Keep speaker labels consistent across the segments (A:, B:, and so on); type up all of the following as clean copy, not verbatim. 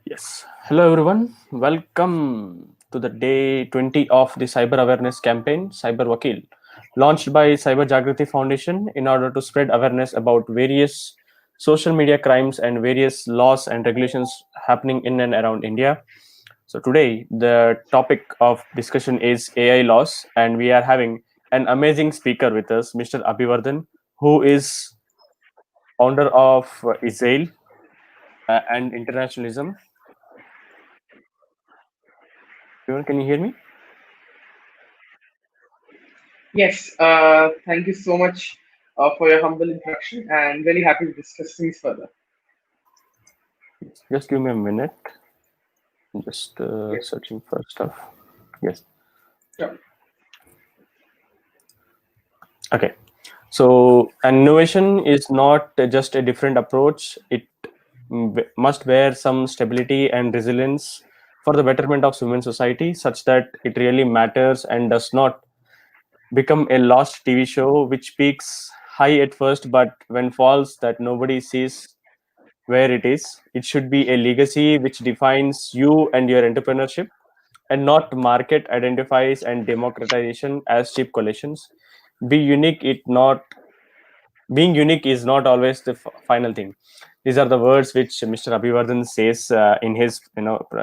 A: Yes. Hello, everyone. Welcome to the day 20 of the cyber awareness campaign, Cyber Vakeel, launched by Cyber Jagrithi Foundation in order to spread awareness about various social media crimes and various laws and regulations happening in and around India. So, today, the topic of discussion is AI laws, and we are having an amazing speaker with us, Mr. Abhivardhan, who is founder of ISAIL and internationalism. Everyone, can you hear me?
B: Yes, thank you so much for your humble introduction and very happy to discuss things further.
A: Just give me a minute. I'm just
B: Yes,
A: searching for stuff. Yes.
B: sure.
A: Okay. So, an innovation is not just a different approach. It must bear some stability and resilience for the betterment of human society, such that it really matters and does not become a lost TV show which peaks high at first, but when falls, that nobody sees where it is. It should be a legacy which defines you and your entrepreneurship, and not market identifies and democratization as cheap collections. Be unique, it not being unique is not always the final thing. These are the words which Mr. Abhivardhan says in his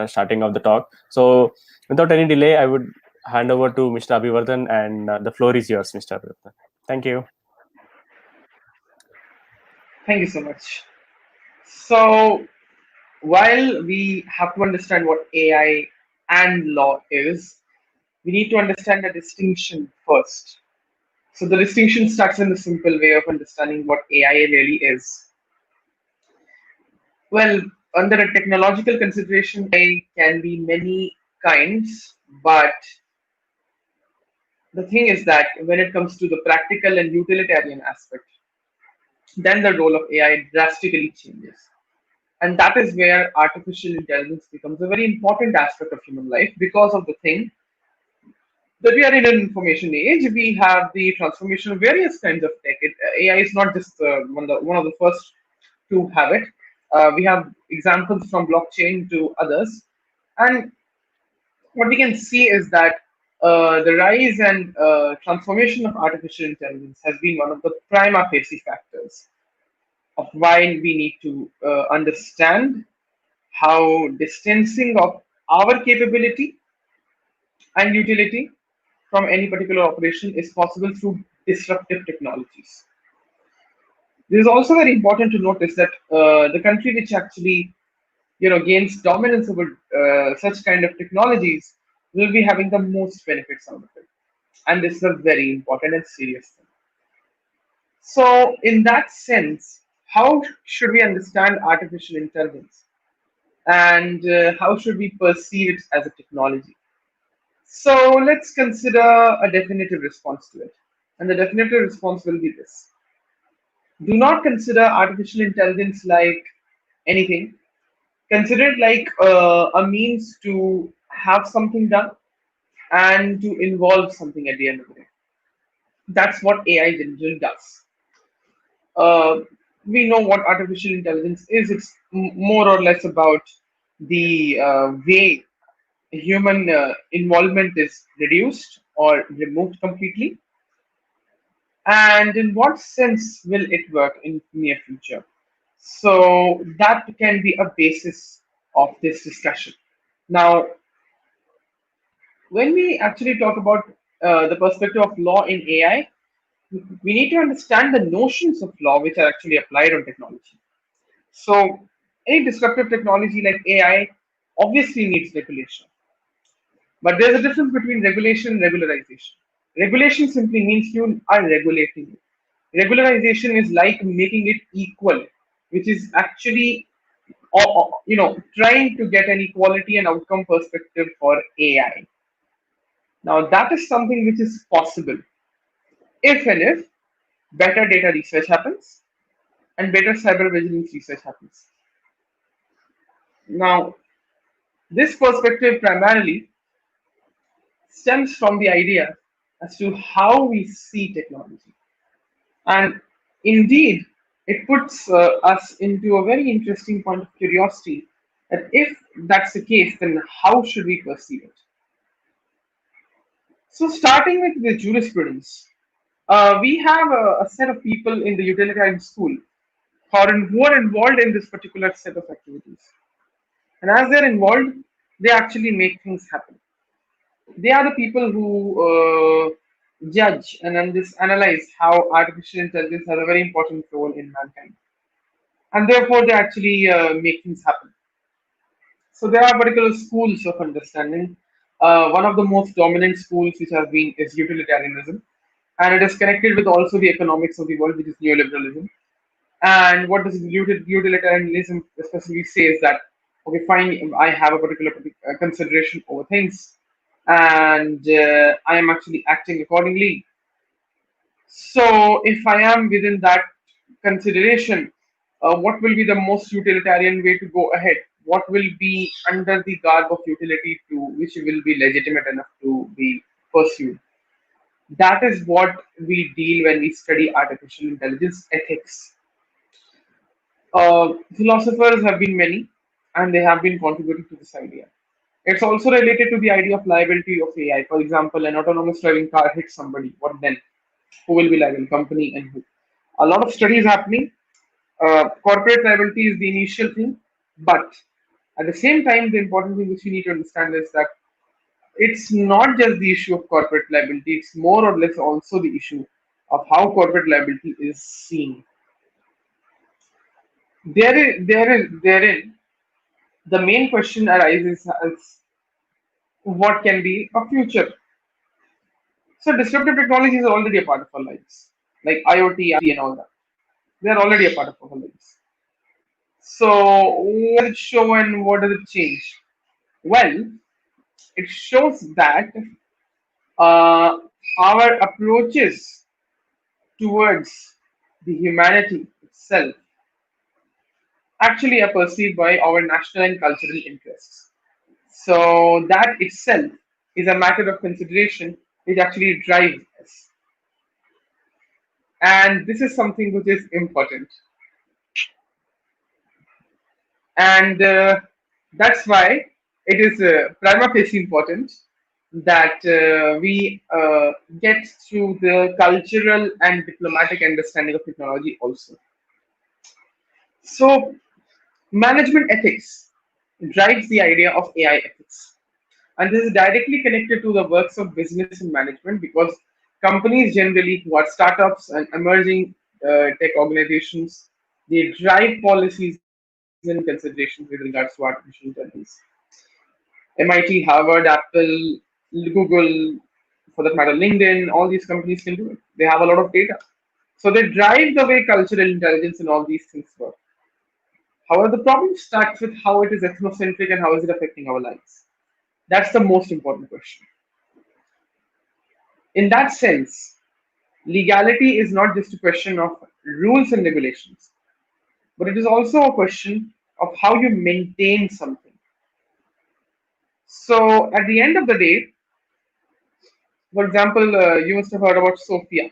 A: starting of the talk. So without any delay, I would hand over to Mr. Abhivardhan, and the floor is yours, Mr. Abhivardhan. Thank you.
B: Thank you so much. So, while we have to understand what AI and law is, we need to understand the distinction first. So, the distinction starts in the simple way of understanding what AI really is. Well, under a technological consideration, AI can be many kinds, but the thing is that when it comes to the practical and utilitarian aspect, then the role of AI drastically changes. And that is where artificial intelligence becomes a very important aspect of human life because of the thing that we are in an information age. We have the transformation of various kinds of tech. AI is not just one of the first to have it. We have examples from blockchain to others. And what we can see is that the rise and transformation of artificial intelligence has been one of the prima facie factors of why we need to understand how distancing of our capability and utility from any particular operation is possible through disruptive technologies. This is also very important to notice that the country which actually gains dominance over such kind of technologies will be having the most benefits out of it, and this is a very important and serious thing. So, in that sense, how should we understand artificial intelligence? And how should we perceive it as a technology? So let's consider a definitive response to it. And the definitive response will be this: do not consider artificial intelligence like anything. Consider it like a means to have something done and to involve something at the end of the day. That's what AI generally does. Uh, we know what artificial intelligence is. It's more or less about the way human involvement is reduced or removed completely, and in what sense will it work in near future. So that can be a basis of this discussion. Now, when we actually talk about the perspective of law in AI, we need to understand the notions of law which are actually applied on technology. So any disruptive technology like AI obviously needs regulation. But there's a difference between regulation and regularization. Regulation simply means you are regulating it. Regularization is like making it equal, which is actually trying to get an equality and outcome perspective for AI. Now that is something which is possible if and if better data research happens and better cyber vigilance research happens. Now this perspective primarily stems from the idea as to how we see technology. And indeed, it puts us into a very interesting point of curiosity And if that's the case, then how should we perceive it? So, starting with the jurisprudence, we have a set of people in the utilitarian school who are involved in this particular set of activities. And as they're involved, they actually make things happen. They are the people who judge and analyze how artificial intelligence has a very important role in mankind. And therefore, they actually make things happen. So there are particular schools of understanding. One of the most dominant schools which has been is utilitarianism, and it is connected with also the economics of the world, which is neoliberalism. And what does utilitarianism especially say is that, okay, fine, I have a particular consideration over things, and I am actually acting accordingly. So, if I am within that consideration, what will be the most utilitarian way to go ahead? What will be under the garb of utility to which will be legitimate enough to be pursued? That is what we deal when we study artificial intelligence ethics. Philosophers have been many, and they have been contributing to this idea. It's also related to the idea of liability of AI. For example, an autonomous driving car hits somebody. What then? Who will be liable? Company and who? A lot of studies happening. Corporate liability is the initial thing, but at the same time, the important thing which we need to understand is that it's not just the issue of corporate liability, it's more or less also the issue of how corporate liability is seen. Therein, the main question arises as what can be a future. So disruptive technology is already a part of our lives, like IoT and all that. They're already a part of our lives. So what does it show and what does it change? Well, it shows that uh, our approaches towards the humanity itself actually are perceived by our national and cultural interests. So that itself is a matter of consideration which actually drives us. And this is something which is important. And that's why it is prima facie important that we get through the cultural and diplomatic understanding of technology also. So, management ethics drives the idea of AI ethics. And this is directly connected to the works of business and management because companies generally who are startups and emerging tech organizations, they drive policies and considerations with regards to artificial intelligence. MIT, Harvard, Apple, Google, for that matter, LinkedIn, all these companies can do it. They have a lot of data. So they drive the way cultural intelligence and all these things work. However, the problem starts with how it is ethnocentric and how is it affecting our lives. That's the most important question. In that sense, legality is not just a question of rules and regulations, but it is also a question of how you maintain something. So, at the end of the day, for example, you must have heard about Sophia.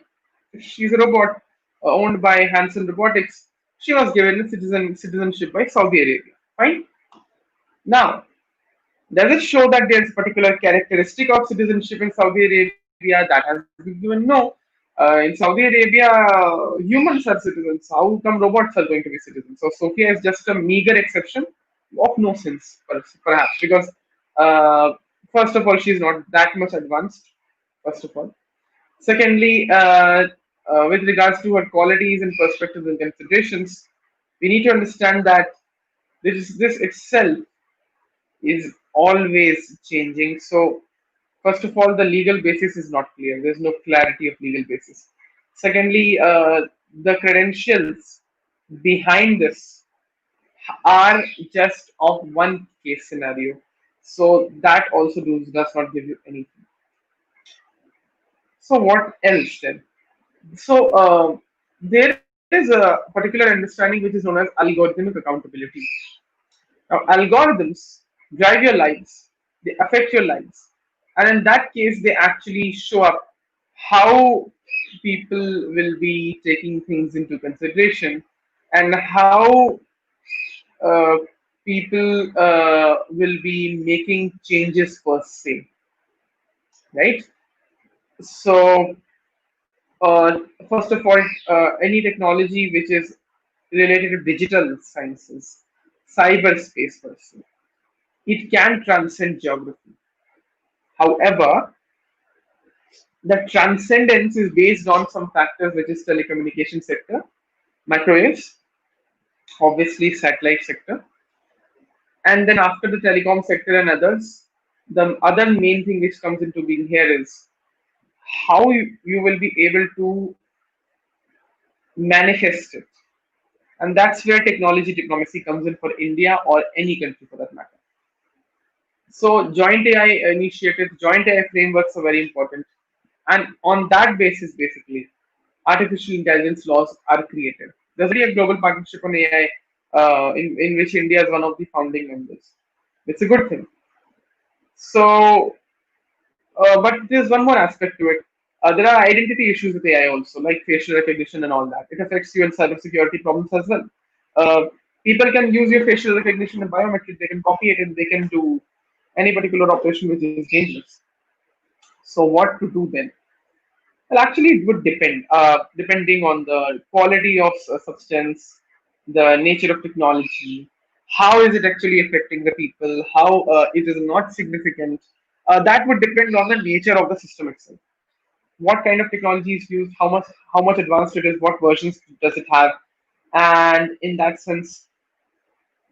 B: She's a robot owned by Hanson Robotics. She was given a citizenship by Saudi Arabia. Fine. Now, does it show that there's particular characteristic of citizenship in Saudi Arabia that has been given? No. In Saudi Arabia, humans are citizens. How come robots are going to be citizens? So Sophia is just a meager exception of no sense, perhaps, because uh, first of all, she's not that much advanced. First of all, secondly, with regards to her qualities and perspectives and considerations, we need to understand that this itself is always changing. So, first of all, the legal basis is not clear. There's no clarity of legal basis. Secondly, the credentials behind this are just of one case scenario. So that also does not give you anything. So what else then? So there is a particular understanding which is known as algorithmic accountability. Now, algorithms drive your lives, they affect your lives, and in that case, they actually show up how people will be taking things into consideration and how uh, people will be making changes per se, right? So, first of all, any technology which is related to digital sciences, cyberspace per se, it can transcend geography. However, the transcendence is based on some factors, which is telecommunication sector, microwaves, obviously satellite sector, and then after the telecom sector and others, the other main thing which comes into being here is how you will be able to manifest it. And that's where technology diplomacy comes in for India or any country for that matter. So joint AI initiatives, joint AI frameworks are very important. And on that basis, basically, artificial intelligence laws are created. There's already a global partnership on AI in which India is one of the founding members. It's a good thing. So, but there's one more aspect to it. There are identity issues with AI also, like facial recognition and all that. It affects you in cybersecurity problems as well. Uh, People can use your facial recognition and biometric. They can copy it and they can do any particular operation which is dangerous. So, what to do then? Well, actually, it would depend, depending on the quality of substance, the nature of technology, how is it actually affecting the people, how it is not significant. That would depend on the nature of the system itself. What kind of technology is used, how much advanced it is, what versions does it have, and in that sense,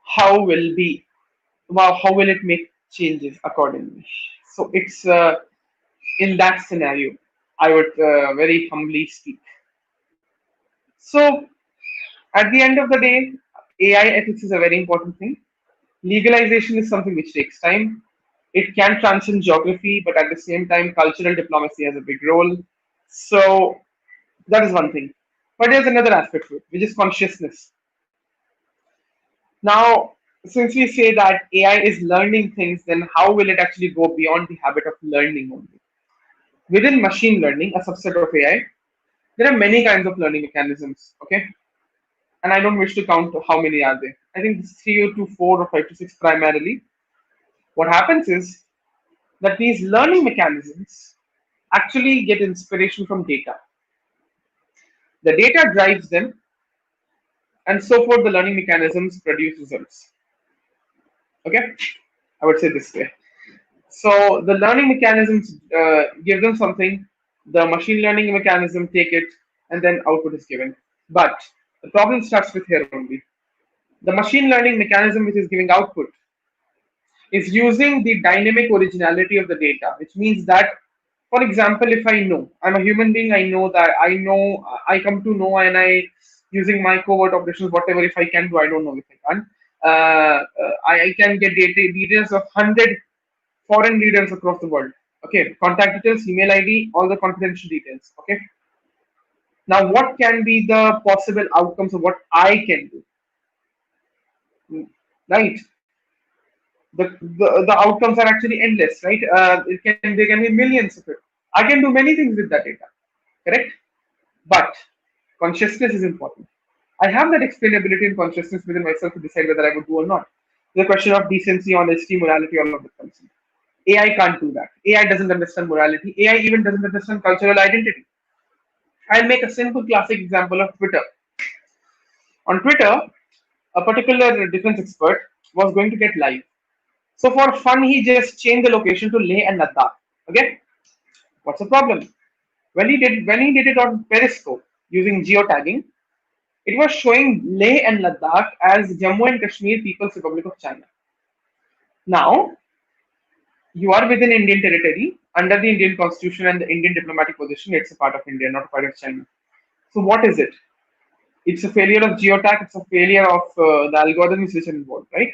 B: how will be how will it make changes accordingly. So it's in that scenario, I would very humbly speak. So, at the end of the day, AI ethics is a very important thing. Legalization is something which takes time. It can transcend geography, but at the same time, cultural diplomacy has a big role. So, that is one thing. But there's another aspect to it, which is consciousness. Now, since we say that AI is learning things, then how will it actually go beyond the habit of learning only? Within machine learning, a subset of AI, there are many kinds of learning mechanisms. Okay, and I don't wish to count how many are there. I think it's 3 to 4 or 5 to 6 primarily. What happens is that these learning mechanisms actually get inspiration from data. The data drives them, and so forth. The learning mechanisms produce results. Okay, I would say this way. So the learning mechanisms give them something. The machine learning mechanism take it, and then output is given. But the problem starts with here only. The machine learning mechanism which is giving output is using the dynamic originality of the data, which means that, for example, if I know, I'm a human being, I come to know, and using my covert operations, whatever, if I can do, I don't know if I can't. I can get details of 100 foreign leaders across the world. Okay, contact details, email ID, all the confidential details. Okay, now what can be the possible outcomes of what I can do? Right, the outcomes are actually endless, right? There can be millions of it. I can do many things with that data, correct? But consciousness is important. I have that explainability and consciousness within myself to decide whether I would do or not. The question of decency, honesty, morality, all of that comes in. AI can't do that. AI doesn't understand morality. AI even doesn't understand cultural identity. I'll make a simple classic example of Twitter. On Twitter, a particular defense expert was going to get live. So for fun, he just changed the location to Leh and Ladakh. Okay, what's the problem? When he did it on Periscope using geotagging, it was showing Leh and Ladakh as Jammu and Kashmir People's Republic of China. Now you are within Indian territory under the Indian Constitution and the Indian diplomatic position. It's a part of India, not a part of China. So what is it? It's a failure of geotag. It's a failure of the algorithms which are involved, right?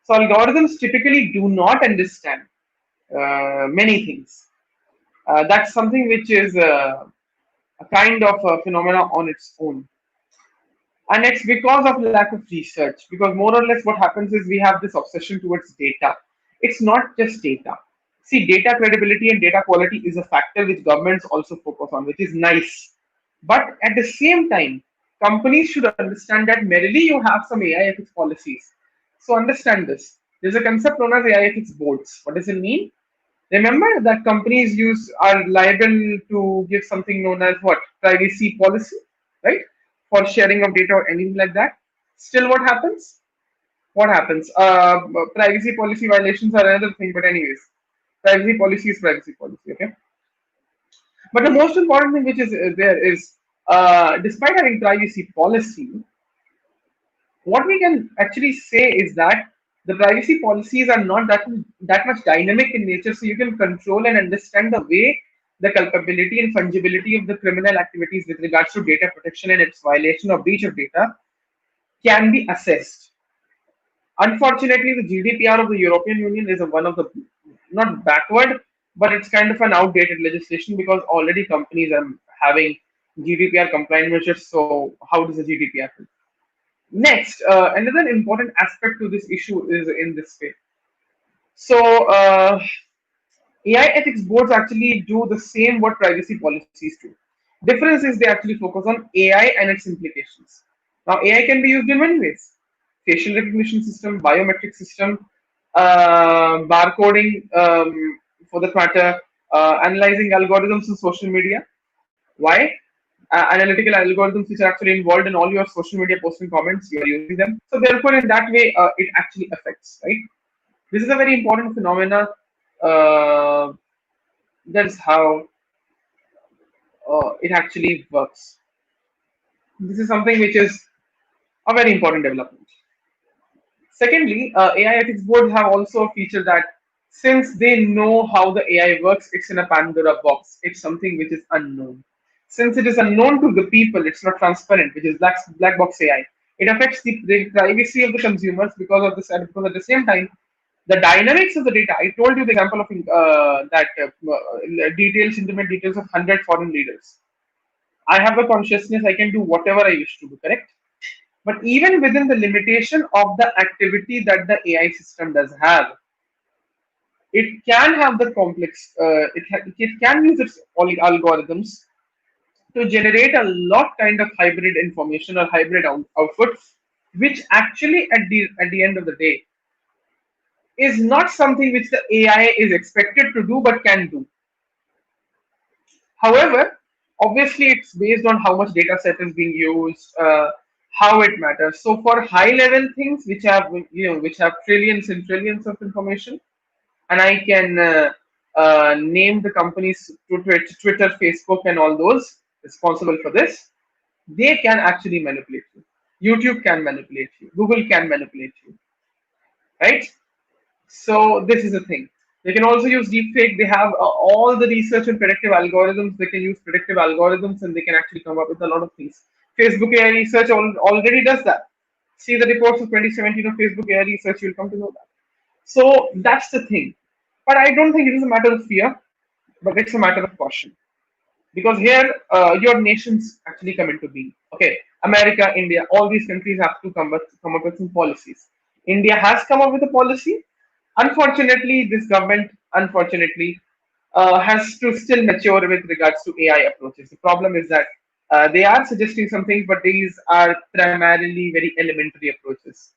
B: So algorithms typically do not understand many things. That's something which is a kind of a phenomena on its own, and it's because of lack of research. Because more or less, what happens is we have this obsession towards data. It's not just data. See, data credibility and data quality is a factor which governments also focus on, which is nice. But at the same time, companies should understand that merely you have some AI ethics policies So understand this. There's a concept known as AI ethics boards. What does it mean? Remember that companies use are liable to give something known as what? Privacy policy, right? For sharing of data or anything like that. Still what happens? What happens? Privacy policy violations are another thing, but anyways, privacy policy is privacy policy, okay? But the most important thing which is there is, despite having privacy policy, what we can actually say is that the privacy policies are not that much dynamic in nature, so you can control and understand the way the culpability and fungibility of the criminal activities with regards to data protection and its violation or breach of data can be assessed. Unfortunately, the GDPR of the European Union is one of the, not backward, but it's kind of an outdated legislation because already companies are having GDPR compliant measures. So how does the GDPR help? Next, another important aspect to this issue is in this way. So, AI ethics boards actually do the same what privacy policies do. Difference is they actually focus on AI and its implications. Now, AI can be used in many ways: facial recognition system, biometric system, barcoding, for that matter, analyzing algorithms in social media. Why? Analytical algorithms which are actually involved in all your social media posts and comments, you are using them. So therefore, in that way, it actually affects, right? This is a very important phenomena. Uh, that's how it actually works. This is something which is a very important development. Secondly, AI ethics boards have also a feature that since they know how the AI works, it's in a Pandora box. It's something which is unknown. Since it is unknown to the people, it's not transparent, which is black box AI. It affects the privacy of the consumers because of this, and because at the same time, the dynamics of the data. I told you the example of that details, intimate details of 100 foreign leaders. I have a consciousness, I can do whatever I wish to do, correct? But even within the limitation of the activity that the AI system does have, it can have the complex, it can use its algorithms to generate a lot kind of hybrid information or hybrid outputs, which actually at the end of the day is not something which the AI is expected to do but can do. However, obviously it's based on how much data set is being used, how it matters. So for high level things which have, which have trillions and trillions of information, and I can name the companies to Twitter, Facebook, and all those responsible for this, they can actually manipulate you. YouTube can manipulate you. Google can manipulate you, right? So this is the thing. They can also use deepfake. They have all the research and predictive algorithms. They can use predictive algorithms and they can actually come up with a lot of things. Facebook AI research already does that. See the reports of 2017 of Facebook AI research, you'll come to know that. So that's the thing. But I don't think it is a matter of fear, but it's a matter of caution. Because here, your nations actually come into being. Okay, America, India, all these countries have to come up with some policies. India has come up with a policy. Unfortunately, this government, unfortunately, has to still mature with regards to AI approaches. The problem is that they are suggesting some things, but these are primarily very elementary approaches.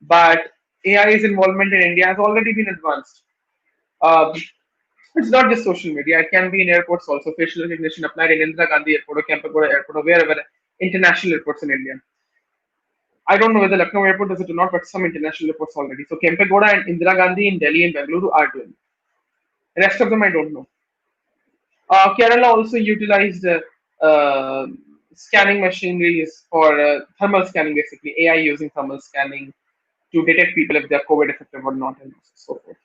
B: But AI's involvement in India has already been advanced. Um, it's not just social media. It can be in airports also. Facial recognition applied in Indira Gandhi Airport or Kempegowda Airport or wherever international airports in India. I don't know whether Lucknow Airport does it or not, but some international airports already. So Kempegowda and Indira Gandhi in Delhi and Bengaluru are doing. The rest of them I don't know. Kerala also utilized scanning machineries for thermal scanning, basically AI using thermal scanning to detect people if they're COVID effective or not, and so forth.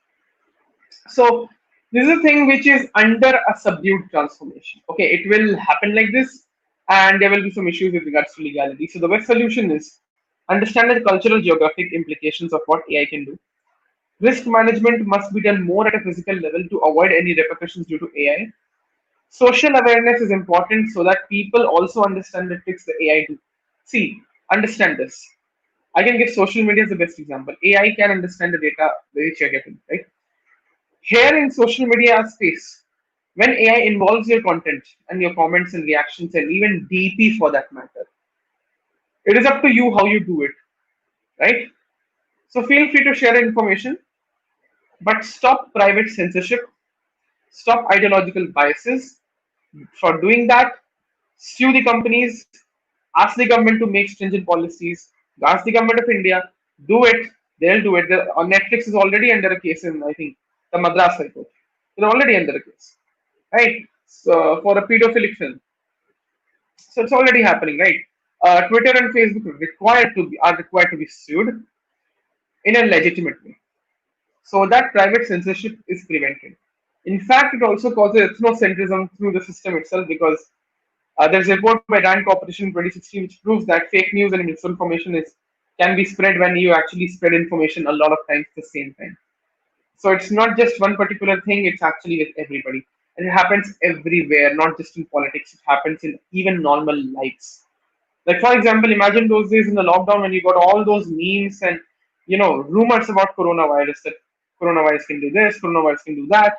B: So this is a thing which is under a subdued transformation. Okay, it will happen like this, and there will be some issues with regards to legality. So the best solution is understand the cultural geographic implications of what AI can do. Risk management must be done more at a physical level to avoid any repercussions due to AI. Social awareness is important so that people also understand the tricks the AI do. See, understand this. I can give social media as the best example. AI can understand the data which you're getting, right? Here in social media space, when AI involves your content and your comments and reactions and even DP for that matter, it is up to you how you do it, right? So feel free to share information, but stop private censorship, stop ideological biases. For doing that, sue the companies, ask the government to make stringent policies, ask the government of India, do it, they'll do it. On Netflix is already under a case in, I think, the Madras High Court. They're already under a case, right? So for a pedophilic film. So it's already happening, right? Twitter and Facebook are required to be sued in a legitimate way, so that private censorship is prevented. In fact, it also causes ethnocentrism through the system itself because there's a report by Rand Corporation in 2016 which proves that fake news and misinformation can be spread when you actually spread information a lot of times at the same time. So it's not just one particular thing, it's actually with everybody. And it happens everywhere, not just in politics, it happens in even normal lives. Like for example, imagine those days in the lockdown when you got all those memes and rumors about coronavirus, that coronavirus can do this, coronavirus can do that,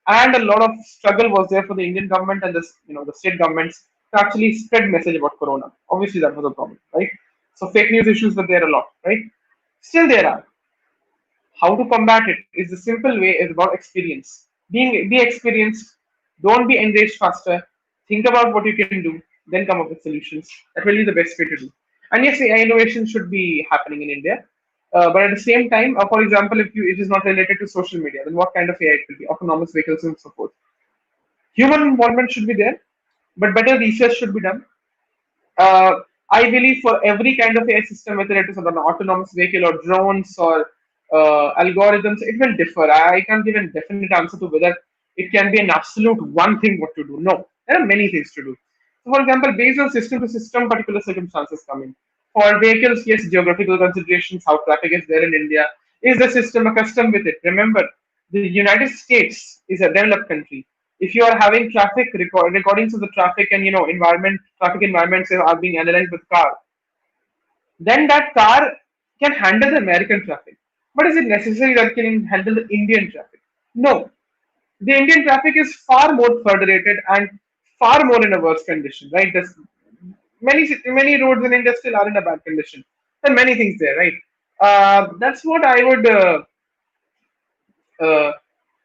B: and a lot of struggle was there for the Indian government and the state governments to actually spread message about corona. Obviously, that was a problem, right? So fake news issues were there a lot, right? Still there are. How to combat it is the simple way is about experience. Be experienced, don't be enraged faster, think about what you can do, then come up with solutions. That will be the best way to do. And yes, AI innovation should be happening in India. But at the same time, for example, if it is not related to social media, then what kind of AI it will be? Autonomous vehicles and so forth. Human involvement should be there, but better research should be done. I believe for every kind of AI system, whether it is an autonomous vehicle or drones or algorithms, it will differ. I can't give a definite answer to whether it can be an absolute one thing what to do. No, there are many things to do. So, for example, based on system to system, particular circumstances come in. For vehicles, yes, geographical considerations, how traffic is there in India. Is the system accustomed with it? Remember, the United States is a developed country. If you are having recordings of the traffic and traffic environments are being analyzed with car, then that car can handle the American traffic. But is it necessary that it can handle the Indian traffic? No. The Indian traffic is far more federated and far more in a worse condition, right? Many roads in India still are in a bad condition. There are many things there, right? That's what I would uh,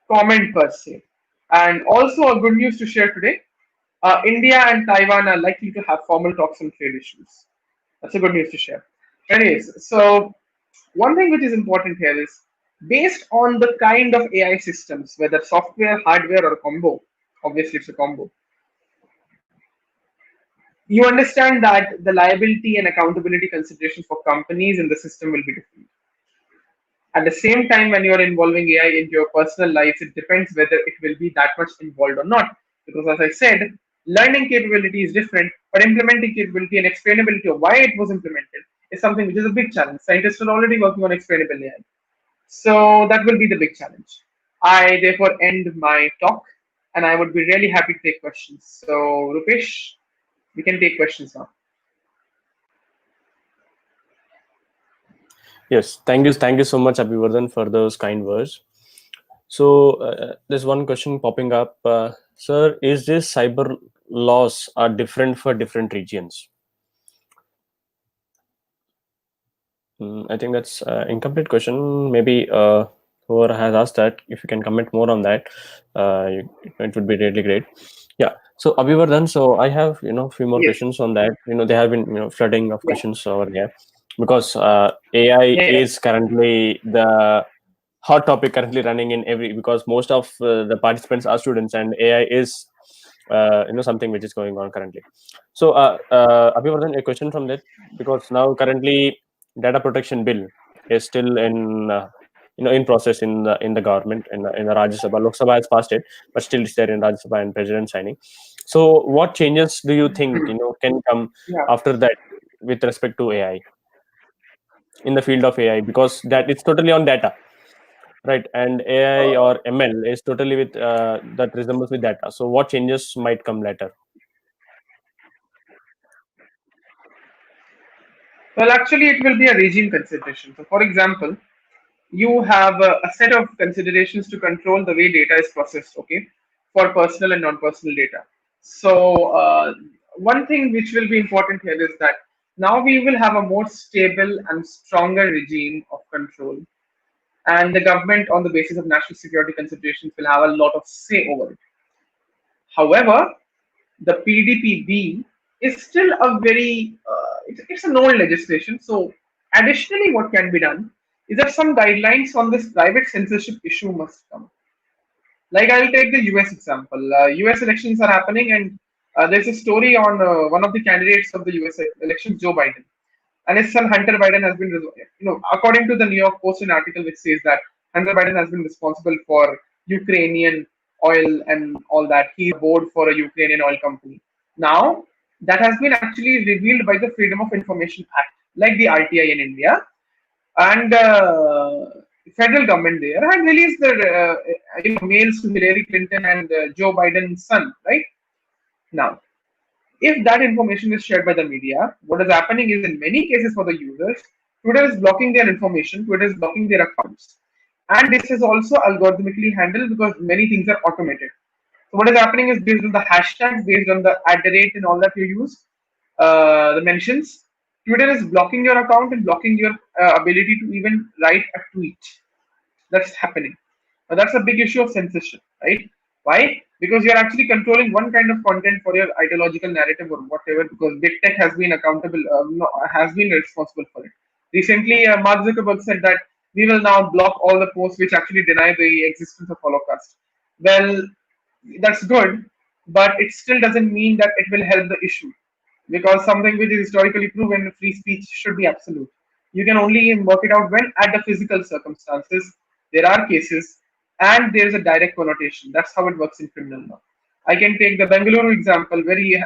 B: comment per se. And also, a good news to share today: India and Taiwan are likely to have formal talks on trade issues. That's a good news to share. Anyways, so one thing which is important here is based on the kind of AI systems, whether software, hardware, or a combo. Obviously, it's a combo. You understand that the liability and accountability considerations for companies in the system will be different. At the same time, when you are involving AI into your personal lives, it depends whether it will be that much involved or not. Because as I said, learning capability is different, but implementing capability and explainability of why it was implemented is something which is a big challenge. Scientists are already working on explainable AI. So that will be the big challenge. I therefore end my talk and I would be really happy to take questions. So, Rupesh, we can take questions now.
A: Yes, thank you so much, Abhivardhan, for those kind words. So there's one question popping up, sir. Is this cyber laws are different for different regions? I think that's incomplete question. Maybe whoever has asked that, if you can comment more on that, it would be really great. Yeah. So Abhivardhan, so I have few more
B: Yes.
A: questions on that. They have been flooding of
B: Yeah.
A: questions over here because AI
B: Yeah. Yeah.
A: is currently the hot topic currently running in every, because most of the participants are students and AI is something which is going on currently. So Abhivardhan, a question from that, because now currently data protection bill is still in in process in the government, in the Rajya Sabha. Lok Sabha has passed it, but still it's there in Rajya Sabha and president signing. So what changes do you think can come
B: Yeah.
A: after that with respect to AI, in the field of AI, because that it's totally on data, right? And AI
B: Uh,
A: or ML is totally with that resembles with data. So what changes might come later?
B: well, actually, it will be a regime consideration. So, for example, you have a set of considerations to control the way data is processed, okay, for personal and non-personal data. So one thing which will be important here is that Now we will have a more stable and stronger regime of control, and the government, on the basis of national security considerations, will have a lot of say over it. However, the PDPB is still a very it's an old legislation. So, additionally, what can be done is that some guidelines on this private censorship issue must come. Like I'll take the US example. US elections are happening, and there's a story on one of the candidates of the US election, Joe Biden, and his son Hunter Biden has been, according to the New York Post, an article which says that Hunter Biden has been responsible for Ukrainian oil and all that. He's board for a Ukrainian oil company. Now that has been actually revealed by the Freedom of Information Act, like the RTI in India, and federal government there had released the mails to Hillary Clinton and Joe Biden's son. Right now, if that information is shared by the media, what is happening is in many cases for the users, Twitter is blocking their information, Twitter is blocking their accounts. And this is also algorithmically handled because many things are automated. So what is happening is based on the hashtags, based on the @ rate and all that you use, the mentions, Twitter is blocking your account and blocking your ability to even write a tweet. That's happening. Now that's a big issue of censorship, right? Why? Because you're actually controlling one kind of content for your ideological narrative or whatever. Because big tech has been accountable, has been responsible for it. Recently, Mark Zuckerberg said that we will now block all the posts which actually deny the existence of Holocaust. Well, that's good, but it still doesn't mean that it will help the issue, because something which is historically proven, free speech should be absolute. You can only work it out when at the physical circumstances there are cases and there is a direct connotation. That's how it works in criminal law. I can take the Bengaluru example very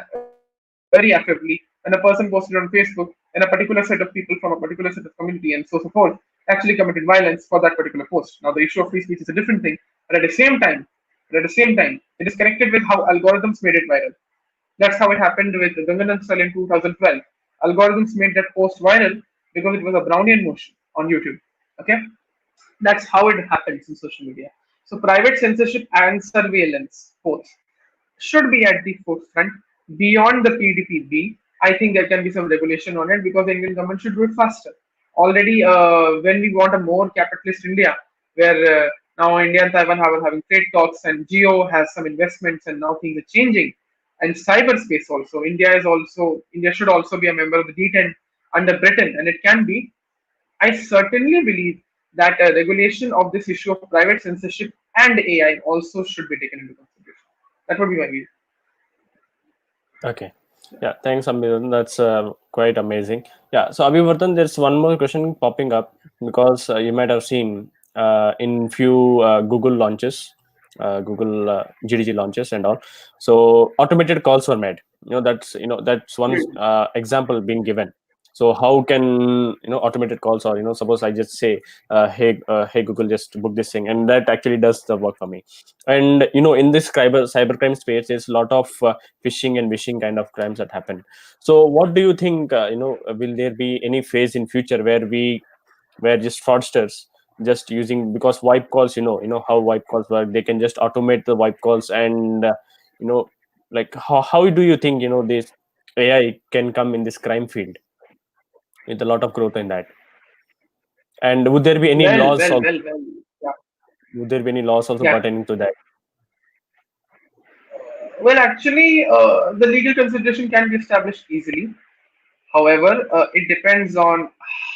B: affably. When a person posted on Facebook and a particular set of people from a particular set of community and so forth actually committed violence for that particular post. Now the issue of free speech is a different thing, but at the same time, it is connected with how algorithms made it viral. That's how it happened with the Ganganam Style in 2012. Algorithms made that post viral because it was a Brownian motion on YouTube. Okay, that's how it happens in social media. So private censorship and surveillance both should be at the forefront beyond the PDPB. I think there can be some regulation on it because the Indian government should do it faster. Already, when we want a more capitalist India, where now India and Taiwan are having trade talks and Geo has some investments and now things are changing. And cyberspace also, India should also be a member of the D10 under Britain, and it can be. I certainly believe that regulation of this issue of private censorship and AI also should be taken into consideration. That would be my view.
A: Okay. Yeah, thanks, Abhivardhan. That's quite amazing. Yeah, so Abhivardhan, there's one more question popping up because you might have seen in few Google launches, Google GDG launches and all. So automated calls were made. That's one example being given. So how can automated calls, or suppose I just say, hey Google, just book this thing, and that actually does the work for me. And in this cybercrime space, there's a lot of phishing and wishing kind of crimes that happen. So what do you think, will there be any phase in future where just fraudsters just using, because wipe calls, how wipe calls work, they can just automate the wipe calls, and you know like how do you think this AI can come in this crime field with a lot of growth in that? And would there be any
B: Well,
A: laws
B: well,
A: also,
B: well, well. Yeah,
A: would there be any laws also
B: yeah.
A: pertaining to that?
B: Well, actually, the legal consideration can be established easily. However, it depends on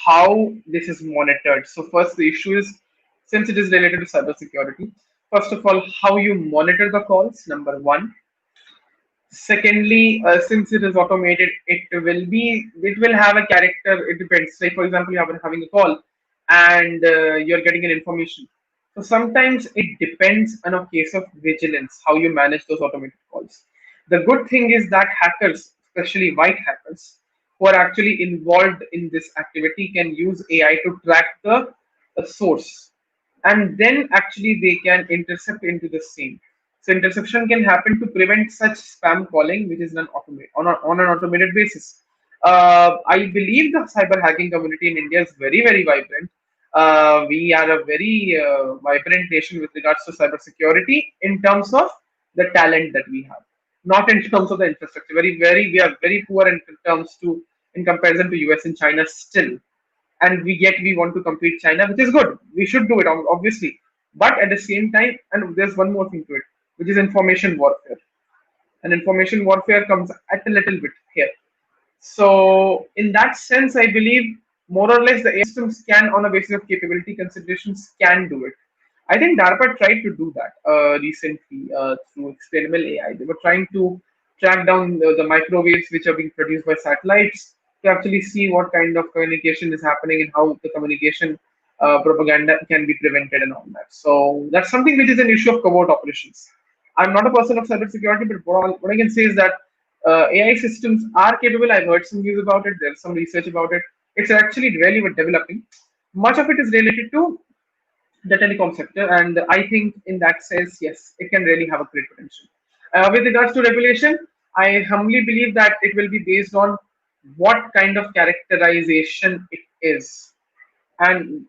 B: how this is monitored. So, first, the issue is, since it is related to cybersecurity, first of all, how you monitor the calls, number one. Secondly, since it is automated, it will have a character. It depends. Say, for example, you are having a call and you're getting an information. So sometimes it depends on a case of vigilance how you manage those automated calls. The good thing is that hackers, especially white hackers, who are actually involved in this activity, can use AI to track the source, and then actually they can intercept into the same. So interception can happen to prevent such spam calling, which is on an automated basis. I believe the cyber hacking community in India is very, very vibrant. We are a very vibrant nation with regards to cybersecurity in terms of the talent that we have, not in terms of the infrastructure. Very, very, we are very poor in terms to in comparison to US and China still. And we yet we want to compete China, which is good. We should do it obviously. But at the same time, and there's one more thing to it, which is information warfare. And information warfare comes at a little bit here. So in that sense, I believe more or less the AI systems can, on a basis of capability considerations, can do it. I think DARPA tried to do that recently through explainable AI. They were trying to track down the microwaves which are being produced by satellites to actually see what kind of communication is happening and how the communication propaganda can be prevented and all that. So that's something which is an issue of covert operations. I'm not a person of cybersecurity, but what I can say is that AI systems are capable. I've heard some news about it. There's some research about it. It's actually really developing. Much of it is related to the telecom sector, and I think in that sense, yes, it can really have a great potential. With regards to regulation, I humbly believe that it will be based on what kind of characterization it is, and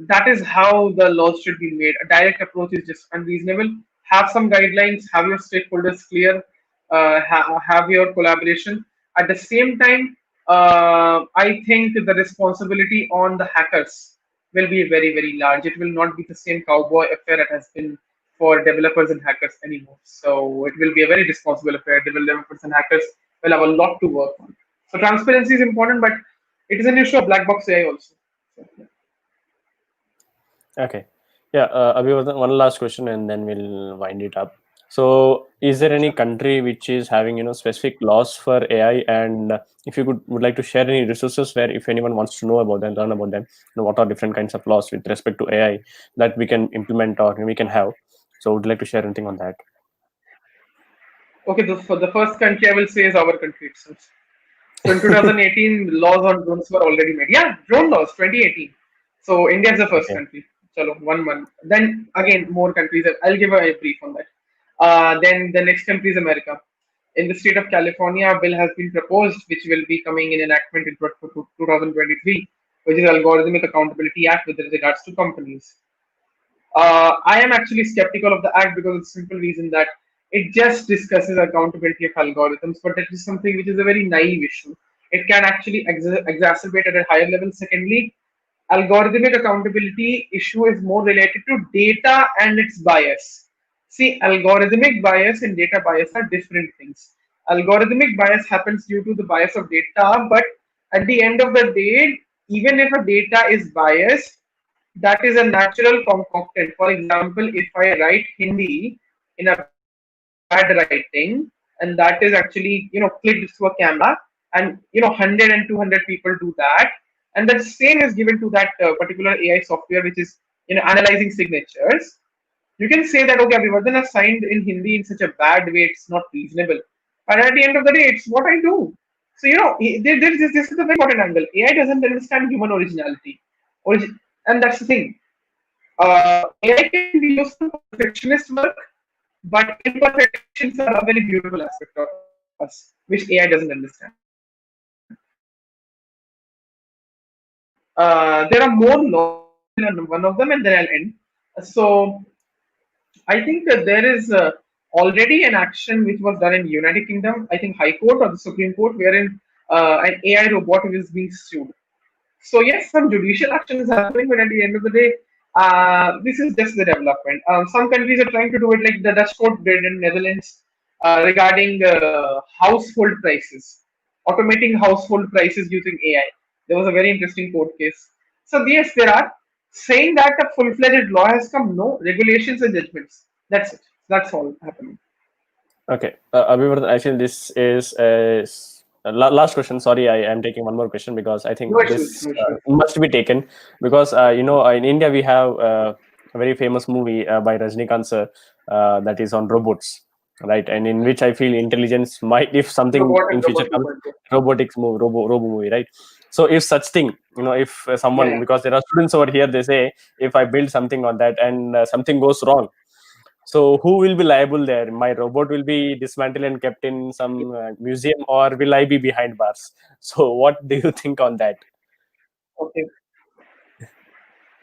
B: that is how the laws should be made. A direct approach is just unreasonable. Have some guidelines, have your stakeholders clear, have your collaboration. At the same time, I think the responsibility on the hackers will be very, very large. It will not be the same cowboy affair it has been for developers and hackers anymore. So it will be a very responsible affair. Developers and hackers will have a lot to work on. So transparency is important, but it is an issue of black box AI also. So, yeah.
A: Okay. Yeah, Abhivardhan, one last question and then we'll wind it up. So, is there any
B: Sure.
A: country which is having specific laws for AI? And if you would like to share any resources where if anyone wants to know about them, learn about them, what are different kinds of laws with respect to AI that we can implement or we can have? So, would you like to share anything on that?
B: Okay, for the first country I will say is our country itself. So in 2018, laws on drones were already made. Yeah, drone laws, 2018. So India is the first
A: Okay.
B: country. Chalo, 1 month. Then again, more countries. I'll give a brief on that. Then the next country is America. In the state of California, a bill has been proposed, which will be coming in enactment in 2023, which is Algorithmic Accountability Act with regards to companies. I am actually skeptical of the act because of the simple reason that it just discusses accountability of algorithms, but that is something which is a very naive issue. It can actually exacerbate at a higher level. Secondly, algorithmic accountability issue is more related to data and its bias. See, algorithmic bias and data bias are different things. Algorithmic bias happens due to the bias of data, but at the end of the day, even if a data is biased, that is a natural concoction. For example, if I write Hindi in a bad writing, and that is actually clicked to a camera, and 100 and 200 people do that, and that same is given to that particular AI software which is analyzing signatures. You can say that okay, Abhivardhan has signed in Hindi in such a bad way, it's not reasonable. But at the end of the day, it's what I do. So this is a very important angle. AI doesn't understand human originality, and that's the thing. AI can be used for perfectionist work, but imperfections are a very beautiful aspect of us, which AI doesn't understand. There are more laws. I'll mention one of them and then I'll end. So I think that there is already an action which was done in United Kingdom, I think High Court or the Supreme Court, wherein an AI robot is being sued. So yes, some judicial action is happening, but at the end of the day, this is just the development. Some countries are trying to do it, like the Dutch court did in Netherlands regarding household prices, automating household prices using AI. There was a very interesting court case. So yes, there are saying that a full-fledged law has come. No regulations and judgments. That's it. That's all happening.
A: Okay, Abhivardhan, I feel this is last question. Sorry, I am taking one more question because I
B: No
A: think
B: issues.
A: this
B: No issues.
A: must be taken because in India we have a very famous movie by Rajnikant sir that is on robots, right? And in which I feel intelligence might, if something
B: Robot
A: in
B: and
A: future
B: Robot
A: comes,
B: 2.0.
A: robo movie, right? So if such thing, if
B: Yeah,
A: someone,
B: yeah.
A: because there are students over here, they say if I build something on that and something goes wrong, so who will be liable there? My robot will be dismantled and kept in some museum, or will I be behind bars? So what do you think on that?
B: Okay.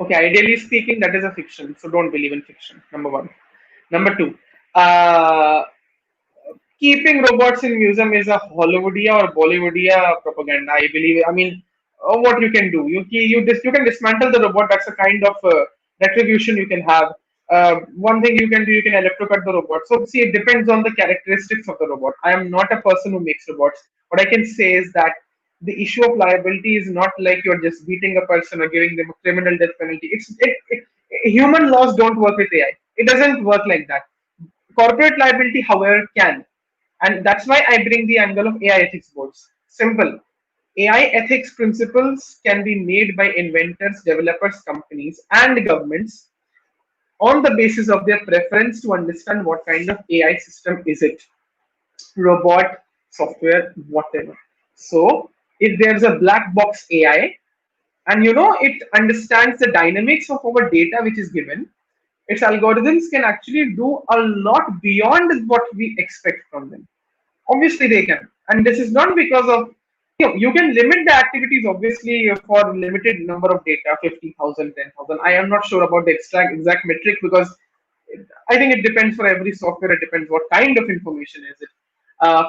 B: Okay, ideally speaking, that is a fiction. So don't believe in fiction. Number one. Number two, uh, keeping robots in museum is a Hollywoodia or Bollywoodia propaganda. I believe. I mean, what you can do, you can dismantle the robot. That's a kind of retribution you can have. One thing you can do, you can electrocute the robot. So see, it depends on the characteristics of the robot. I am not a person who makes robots. What I can say is that the issue of liability is not like you're just beating a person or giving them a criminal death penalty. Human laws don't work with AI. It doesn't work like that. Corporate liability, however, can. And that's why I bring the angle of AI ethics boards. Simple. AI ethics principles can be made by inventors, developers, companies, and governments on the basis of their preference to understand what kind of AI system is it. Robot, software, whatever. So if there's a black box AI and it understands the dynamics of our data which is given, its algorithms can actually do a lot beyond what we expect from them. Obviously they can, and this is not because of you can limit the activities obviously for limited number of data, 50,000, 10,000. I am not sure about the exact metric because I think it depends for every software. It depends what kind of information is it.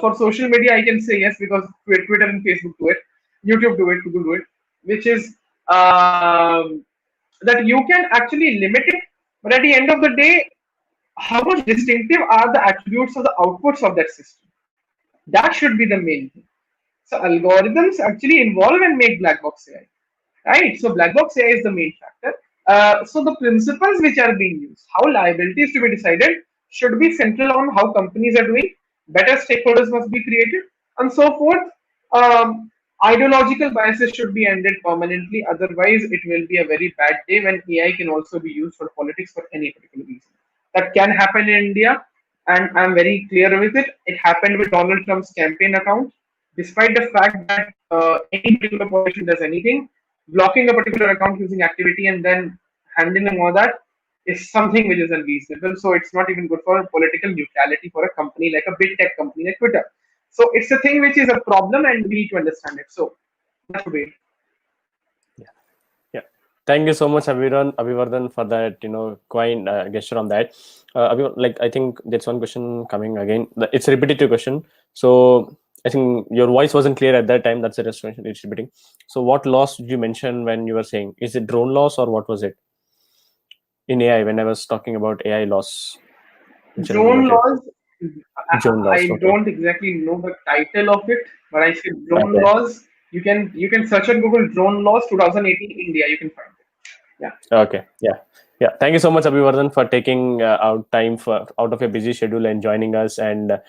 B: For social media, I can say yes because Twitter and Facebook do it, YouTube do it, Google do it, which is that you can actually limit it. But at the end of the day, how much distinctive are the attributes or the outputs of that system? That should be the main thing. So algorithms actually involve and make black box AI, right? So black box AI is the main factor. So the principles which are being used, how liability is to be decided, should be central on how companies are doing. Better stakeholders must be created, and so forth. Ideological biases should be ended permanently. Otherwise, it will be a very bad day when AI can also be used for politics for any particular reason. That can happen in India, and I'm very clear with it. It happened with Donald Trump's campaign account. Despite the fact that any particular politician does anything, blocking a particular account using activity and then handling all that is something which is unreasonable. So it's not even good for political neutrality for a company like a big tech company like Twitter. So it's a thing which is a problem, and we need to understand it. So that's the way.
A: Yeah. Yeah. Thank you so much, Abhivardhan, for that, kind gesture on that. Like, I think there's one question coming again. It's a repetitive question. So I think your voice wasn't clear at that time. That's the restoration. It's repeating. So what loss did you mention when you were saying? Is it drone loss or what was it in AI when I was talking about AI loss, general
B: Drone
A: related?
B: laws.
A: Drone loss.
B: I
A: Okay.
B: don't exactly know the title of it, but I said drone
A: Okay.
B: laws. You can search on Google drone laws 2018 India. You can find it. Yeah.
A: Okay. Yeah. Yeah. Thank you so much, Abhivardhan, for taking out time for out of your busy schedule and joining us and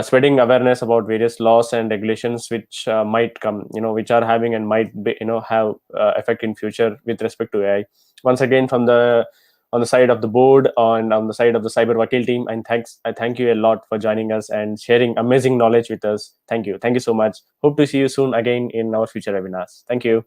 A: spreading awareness about various laws and regulations which might come, which are having and might be, have effect in future with respect to AI. Once again, from the on the side of the board on the side of the Cyber Vakeel team, and I thank you a lot for joining us and sharing amazing knowledge with us. Thank you so much. Hope to see you soon again in our future webinars. Thank you.